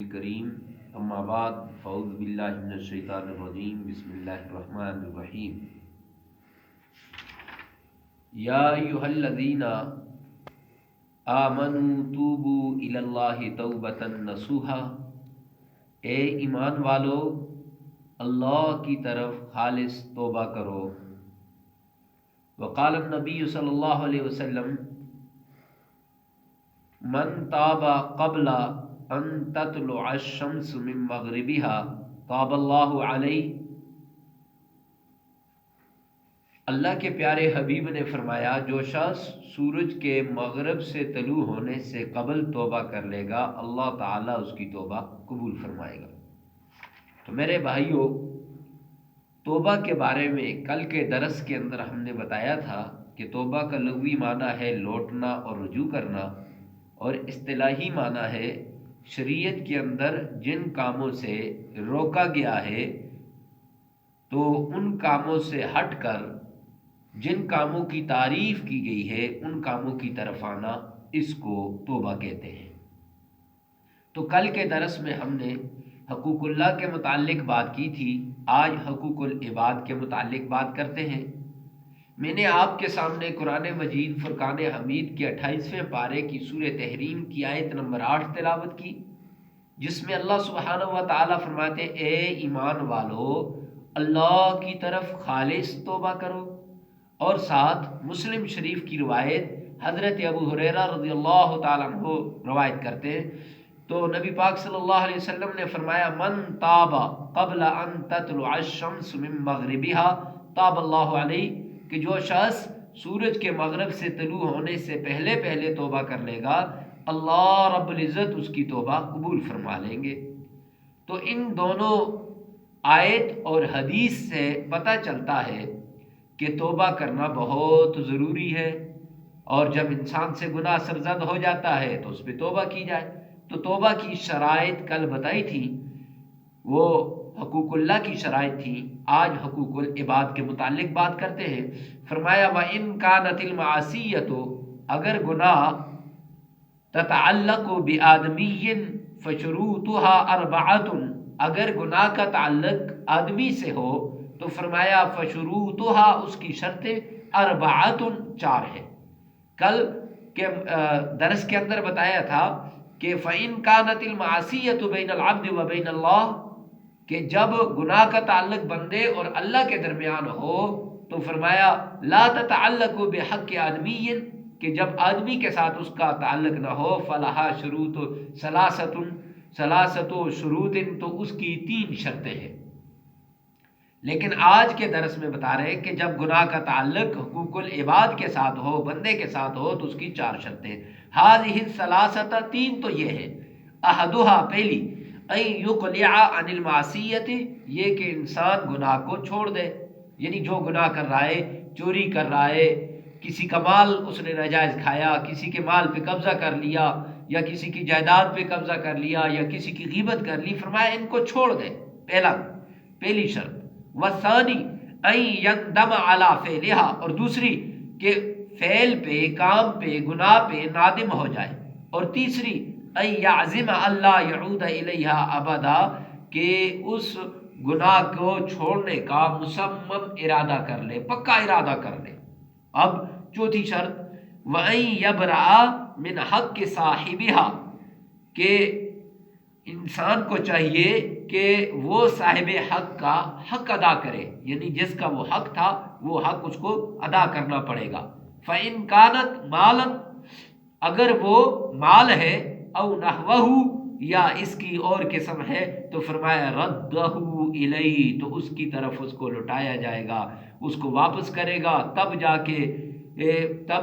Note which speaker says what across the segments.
Speaker 1: کریم اما بعد فاعوذ باللہ من الشیطان الرجیم بسم اللہ الرحمن الرحیم یا ایہا الذین آمنوا توبوا الی اللہ توبۃ نصوحا، اے ایمان والو اللہ کی طرف خالص توبہ کرو۔ وقال النبی صلی اللہ علیہ وسلم من تاب قبل ان تطلع الشمس من مغربها تاب اللہ علیہ۔ اللہ کے پیارے حبیب نے فرمایا، جو شخص سورج کے مغرب سے طلوع ہونے سے قبل توبہ کر لے گا اللہ تعالیٰ اس کی توبہ قبول فرمائے گا۔ تو میرے بھائیوں، توبہ کے بارے میں کل کے درس کے اندر ہم نے بتایا تھا کہ توبہ کا لغوی معنی ہے لوٹنا اور رجوع کرنا، اور اصطلاحی معنی ہے شریعت کے اندر جن کاموں سے روکا گیا ہے تو ان کاموں سے ہٹ کر جن کاموں کی تعریف کی گئی ہے ان کاموں کی طرف آنا، اس کو توبہ کہتے ہیں۔ تو کل کے درس میں ہم نے حقوق اللہ کے متعلق بات کی تھی، آج حقوق العباد کے متعلق بات کرتے ہیں۔ میں نے آپ کے سامنے قرآن مجید فرقان حمید کے 28ویں پارے کی سورہ تحریم کی آیت نمبر 8 تلاوت کی، جس میں اللہ سبحانہ و تعالیٰ فرماتے ہیں، اے ایمان والو اللہ کی طرف خالص توبہ کرو۔ اور ساتھ مسلم شریف کی روایت حضرت ابو ہریرہ رضی اللہ تعالیٰ عنہ روایت کرتے ہیں، تو نبی پاک صلی اللہ علیہ وسلم نے فرمایا، من تاب قبل ان تطلع الشمس من مغربها تاب اللہ علیہ، کہ جو شخص سورج کے مغرب سے طلوع ہونے سے پہلے پہلے توبہ کر لے گا اللہ رب العزت اس کی توبہ قبول فرما لیں گے۔ تو ان دونوں آیت اور حدیث سے پتہ چلتا ہے کہ توبہ کرنا بہت ضروری ہے، اور جب انسان سے گناہ سرزد ہو جاتا ہے تو اس پہ توبہ کی جائے۔ تو توبہ کی شرائط کل بتائی تھی، وہ حقوق اللہ کی شرائط تھی۔ آج حقوق العباد کے متعلق بات کرتے ہیں۔ فرمایا، وَإِن كَانَتِ الْمَعَصِيَّةُ، اگر گناہ تتعلق بِآدْمِيٍّ فَشُرُوطُهَا أَرْبَعَةٌ، اگر گناہ کا تعلق آدمی سے ہو تو فرمایا فشروطها، اس کی شرطیں اربعۃ، 4 ہے۔ کل کے درس کے اندر بتایا تھا کہ فَإِن كَانَتِ الْمَعَصِيَّةُ بَيْنَ الْعَبْدِ وَبَيْنَ اللَّهِ، کہ جب گناہ کا تعلق بندے اور اللہ کے درمیان ہو تو فرمایا لا تتعلق بحق آدمی، کہ جب آدمی کے ساتھ اس کا تعلق نہ ہو فَلَهَا شُرُوطٌ ثَلَاثَةُ شُرُوطٍ، تو اس کی 3 شرطیں ہیں۔ لیکن آج کے درس میں بتا رہے ہیں کہ جب گناہ کا تعلق حقوق العباد کے ساتھ ہو، بندے کے ساتھ ہو، تو اس کی 4 شرطیں۔ هَذِهِ الثَّلَاثَةَ، 3 تو یہ ہے۔ أَحَدُهَا، پہلی، أَن يُقْلِعَ عَنِ الْمَعْصِيَّةِ، یہ کہ انسان گناہ کو چھوڑ دے، یعنی جو گناہ کر رہا ہے، چوری کر رہا ہے، کسی کا مال اس نے ناجائز کھایا، کسی کے مال پہ قبضہ کر لیا، یا کسی کی جائیداد پہ قبضہ کر لیا، یا کسی کی غیبت کر لی، فرمایا ان کو چھوڑ دے، پہلی شرط۔ والثانی ان یندم علی فعلہا، اور دوسری کہ فعل پہ، کام پہ، گناہ پہ نادم ہو جائے، اور تیسری ان یعزم اللہ یعود الیہا ابدا، کہ اس گناہ کو چھوڑنے کا مصمم ارادہ کر لے، پکا ارادہ کر لے۔ اب چوتھی شرط، وَأَن يَبْرَأَ مِنْ حَقِّ صَاحِبِهَا، کہ انسان کو چاہیے کہ وہ صاحب حق کا حق ادا کرے، یعنی جس کا وہ حق تھا وہ حق اس کو ادا کرنا پڑے گا۔ فَإِن كَانَتْ مَالًا، اگر وہ مال ہے، او نحوہ، یا اس کی اور قسم ہے، تو فرمایا رَدَّهُ إِلَيْهِ، تو اس کی طرف اس کو لوٹایا جائے گا، اس کو واپس کرے گا، تب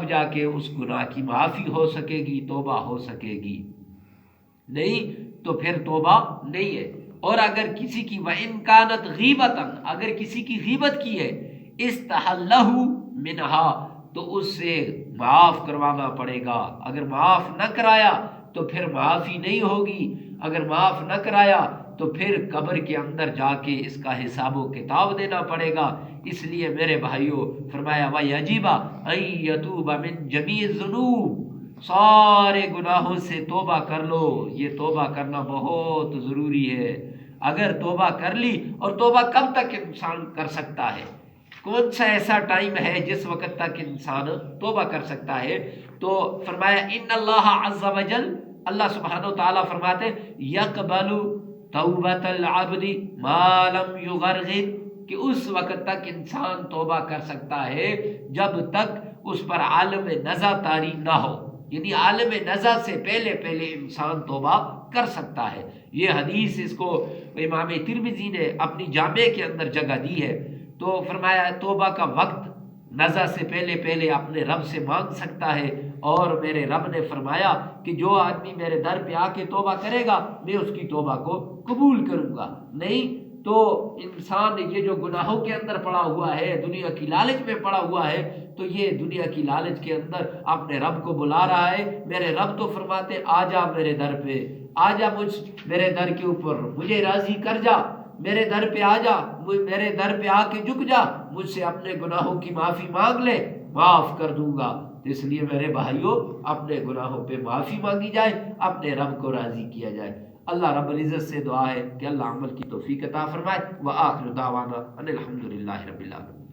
Speaker 1: جا کے اس گناہ کی معافی ہو سکے گی، توبہ ہو سکے گی، نہیں تو پھر توبہ نہیں ہے۔ اور اگر کسی کی وَإِن كَانَتْ غِيبَةً، اگر کسی کی غیبت کی ہے، اِسْتَحَلَّهُ مِنْهَا، تو اس سے معاف کروانا پڑے گا۔ اگر معاف نہ کرایا تو پھر معافی نہیں ہوگی، اگر معاف نہ کرایا تو پھر قبر کے اندر جا کے اس کا حساب و کتاب دینا پڑے گا۔ اس لیے میرے بھائیوں فرمایا وَيَجِبَ أَن يَتُوبَ مِن جَمِيعِ الذُّنُوبِ، سارے گناہوں سے توبہ کر لو. یہ توبہ کرنا بہت ضروری ہے. اگر توبہ کر لی، اور توبہ کب تک انسان کر سکتا ہے؟ کون سا ایسا ٹائم ہے جس وقت تک انسان توبہ کر سکتا ہے؟ تو فرمایا ان اللہ عز وجل، اللہ سبحانہ و تعالیٰ فرماتے یقبل توبۃ العبد ما لم یغرغر، کہ اس وقت تک انسان توبہ کر سکتا ہے جب تک اس پر عالم نزع طاری نہ ہو. یعنی عالم نزع سے پہلے پہلے انسان توبہ کر سکتا ہے. یہ حدیث اس کو امام ترمذی نے اپنی جامع کے اندر جگہ دی ہے. تو فرمایا توبہ کا وقت نزع سے پہلے پہلے اپنے رب سے مانگ سکتا ہے. اور میرے رب نے فرمایا کہ جو آدمی میرے در پہ آ کے توبہ کرے گا میں اس کی توبہ کو قبول کروں گا. نہیں تو انسان یہ جو گناہوں کے اندر پڑا ہوا ہے، دنیا کی لالچ میں پڑا ہوا ہے، تو یہ دنیا کی لالچ کے اندر اپنے رب کو بلا رہا ہے. میرے رب تو فرماتے آ جا میرے در پہ، آ جا میرے در کے اوپر، مجھے راضی کر جا، میرے در پہ آ جا، میرے در پہ آ کے جھک جا، مجھ سے اپنے گناہوں کی معافی مانگ لے، معاف کر دوں گا. اس لیے میرے بھائیوں اپنے گناہوں پہ معافی مانگی جائے، اپنے رب کو راضی کیا جائے. اللہ رب العزت سے دعا ہے کہ اللہ عمل کی توفیق عطا فرمائے. وآخر دعوانا ان الحمدللہ رب العالمین.